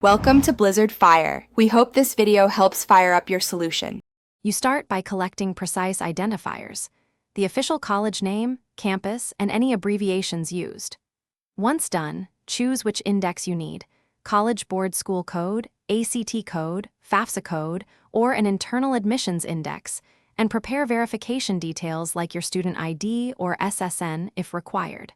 Welcome to Blizzard Fire. We hope this video helps fire up your solution. You start by collecting precise identifiers, the official college name, campus, and any abbreviations used. Once done, choose which index you need: College Board School Code, ACT code, FAFSA code, or an internal admissions index, and prepare verification details like your student ID or SSN if required.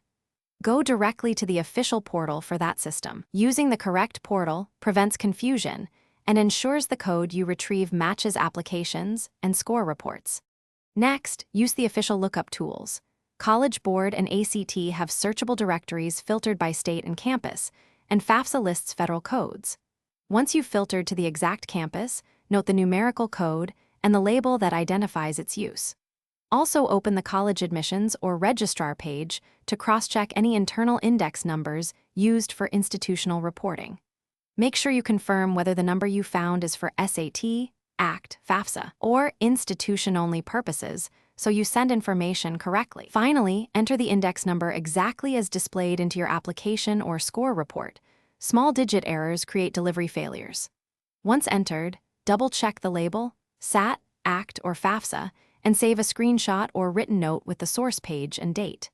Go directly to the official portal for that system. Using the correct portal prevents confusion and ensures the code you retrieve matches applications and score reports. Next, use the official lookup tools. College Board and ACT have searchable directories filtered by state and campus, and FAFSA lists federal codes. Once you've filtered to the exact campus, note the numerical code and the label that identifies its use. Also open the college admissions or registrar page to cross-check any internal index numbers used for institutional reporting. Make sure you confirm whether the number you found is for SAT, ACT, FAFSA, or institution-only purposes, so you send information correctly. Finally, enter the index number exactly as displayed into your application or score report. Small digit errors create delivery failures. Once entered, double-check the label, SAT, ACT, or FAFSA, and save a screenshot or written note with the source page and date.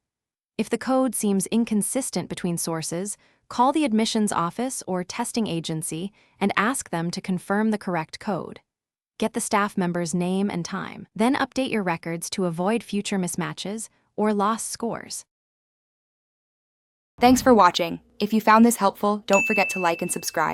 If the code seems inconsistent between sources, call the admissions office or testing agency and ask them to confirm the correct code. Get the staff member's name and time, then update your records to avoid future mismatches or lost scores. Thanks for watching. If you found this helpful, don't forget to like and subscribe.